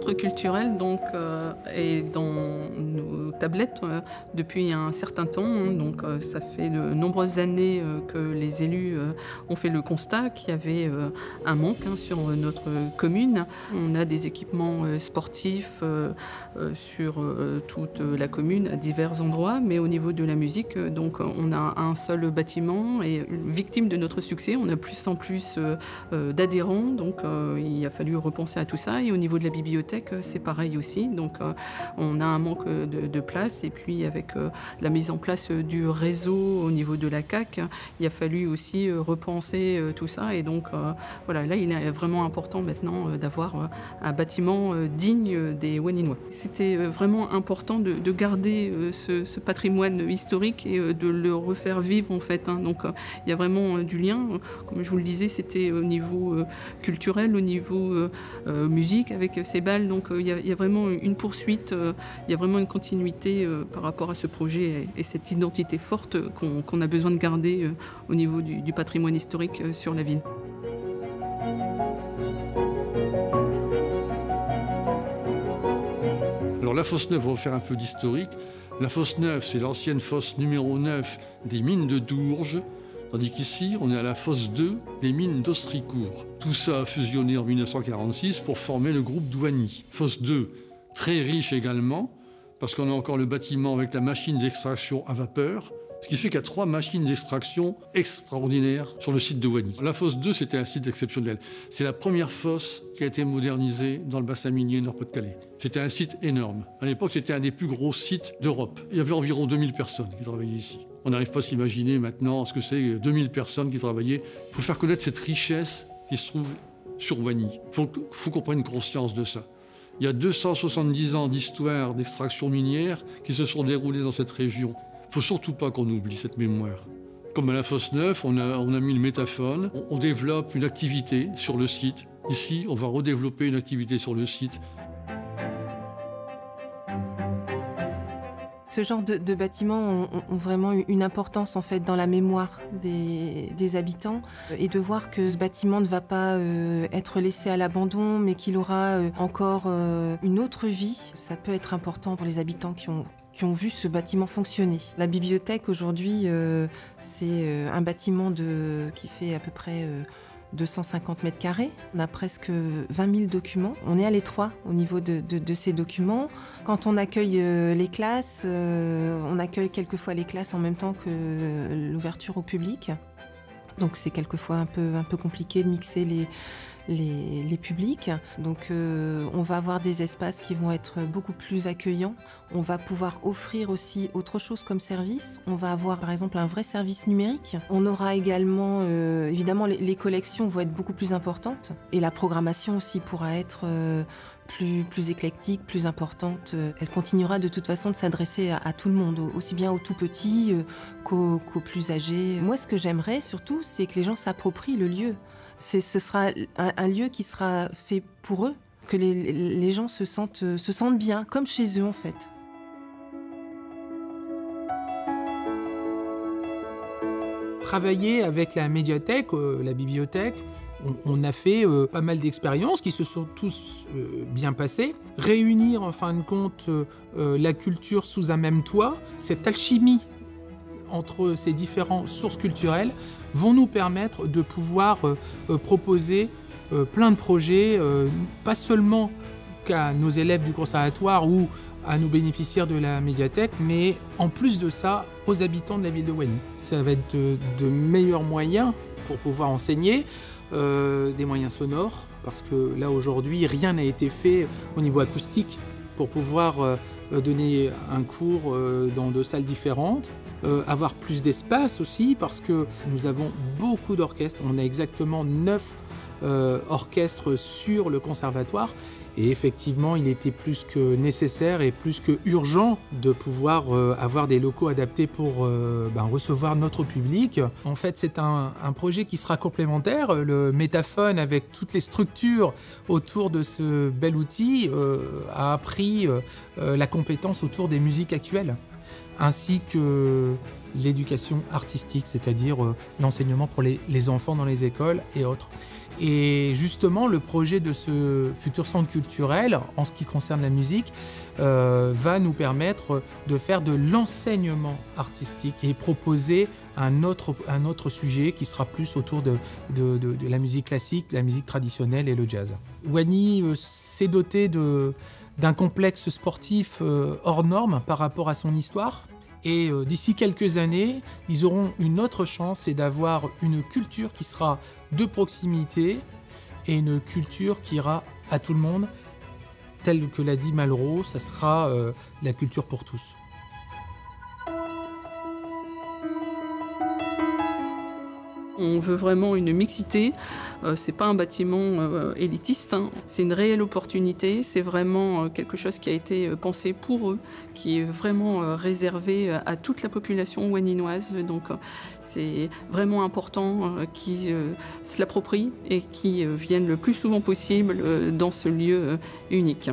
centre culturel donc, est dans nos tablettes depuis un certain temps. Donc, ça fait de nombreuses années que les élus ont fait le constat qu'il y avait un manque sur notre commune. On a des équipements sportifs sur toute la commune à divers endroits, mais au niveau de la musique, donc, on a un seul bâtiment et victime de notre succès, on a plus en plus d'adhérents, donc il a fallu repenser à tout ça. Et au niveau de la bibliothèque, c'est pareil aussi. Donc on a un manque de place. Et puis avec la mise en place du réseau au niveau de la CAC, il a fallu aussi repenser tout ça. Et donc voilà, là il est vraiment important maintenant d'avoir un bâtiment digne des Waninois. C'était vraiment important de garder ce patrimoine historique et de le refaire vivre en fait. Donc il y a vraiment du lien. Comme je vous le disais, c'était au niveau culturel, au niveau musique avec ces balles. Donc il y a vraiment une poursuite, il y a vraiment une continuité par rapport à ce projet et cette identité forte qu'on a besoin de garder au niveau du patrimoine historique sur la ville. Alors la fosse neuve, on va faire un peu d'historique. La fosse neuve, c'est l'ancienne fosse numéro 9 des mines de Dourges, tandis qu'ici, on est à la fosse 2 des mines d'Ostricourt. Tout ça a fusionné en 1946 pour former le groupe Douany. Fosse 2, très riche également, parce qu'on a encore le bâtiment avec la machine d'extraction à vapeur, ce qui fait qu'il y a 3 machines d'extraction extraordinaires sur le site de Douany. La fosse 2, c'était un site exceptionnel. C'est la première fosse qui a été modernisée dans le bassin minier Nord-Pas-de-Calais. C'était un site énorme. À l'époque, c'était un des plus gros sites d'Europe. Il y avait environ 2000 personnes qui travaillaient ici. On n'arrive pas à s'imaginer maintenant ce que c'est 2000 personnes qui travaillaient pour faire connaître cette richesse qui se trouve sur Douany. Il faut qu'on prenne conscience de ça. Il y a 270 ans d'histoire d'extraction minière qui se sont déroulées dans cette région. Il ne faut surtout pas qu'on oublie cette mémoire. Comme à la fosse neuve, on a mis le métaphone. On développe une activité sur le site. Ici, on va redévelopper une activité sur le site. Ce genre de bâtiments ont vraiment une importance en fait dans la mémoire des habitants et de voir que ce bâtiment ne va pas être laissé à l'abandon mais qu'il aura encore une autre vie. Ça peut être important pour les habitants qui ont vu ce bâtiment fonctionner. La bibliothèque aujourd'hui, c'est un bâtiment qui fait à peu près 250 mètres carrés. On a presque 20 000 documents. On est à l'étroit au niveau de ces documents. Quand on accueille les classes, on accueille quelquefois les classes en même temps que l'ouverture au public. Donc c'est quelquefois un peu compliqué de mixer les publics. Donc on va avoir des espaces qui vont être beaucoup plus accueillants. On va pouvoir offrir aussi autre chose comme service. On va avoir par exemple un vrai service numérique. On aura également, évidemment les collections vont être beaucoup plus importantes et la programmation aussi pourra être plus éclectique, plus importante. Elle continuera de toute façon de s'adresser à tout le monde, aussi bien aux tout petits qu'aux plus âgés. Moi ce que j'aimerais surtout, c'est que les gens s'approprient le lieu. Ce sera un lieu qui sera fait pour eux, que les gens se sentent bien, comme chez eux en fait. Travailler avec la médiathèque, la bibliothèque, on a fait pas mal d'expériences qui se sont tous bien passées. Réunir en fin de compte la culture sous un même toit, cette alchimie entre ces différentes sources culturelles vont nous permettre de pouvoir proposer plein de projets, pas seulement qu'à nos élèves du conservatoire ou à nos bénéficiaires de la médiathèque, mais en plus de ça, aux habitants de la ville de Douany. Ça va être de meilleurs moyens pour pouvoir enseigner, des moyens sonores, parce que là aujourd'hui, rien n'a été fait au niveau acoustique pour pouvoir donner un cours dans 2 salles différentes. Avoir plus d'espace aussi, parce que nous avons beaucoup d'orchestres. On a exactement 9 orchestres sur le conservatoire. Et effectivement, il était plus que nécessaire et plus que urgent de pouvoir avoir des locaux adaptés pour recevoir notre public. En fait, c'est un projet qui sera complémentaire. Le métaphone, avec toutes les structures autour de ce bel outil, a appris la compétence autour des musiques actuelles, ainsi que l'éducation artistique, c'est-à-dire l'enseignement pour les enfants dans les écoles et autres. Et justement, le projet de ce futur centre culturel, en ce qui concerne la musique, va nous permettre de faire de l'enseignement artistique et proposer un autre sujet qui sera plus autour de la musique classique, la musique traditionnelle et le jazz. Wany s'est doté d'un complexe sportif hors norme par rapport à son histoire. Et d'ici quelques années, ils auront une autre chance, c'est d'avoir une culture qui sera de proximité et une culture qui ira à tout le monde. Tel que l'a dit Malraux, ça sera la culture pour tous. On veut vraiment une mixité, c'est pas un bâtiment élitiste, hein. C'est une réelle opportunité, c'est vraiment quelque chose qui a été pensé pour eux, qui est vraiment réservé à toute la population waninoise. Donc c'est vraiment important qu'ils se l'approprient et qu'ils viennent le plus souvent possible dans ce lieu unique.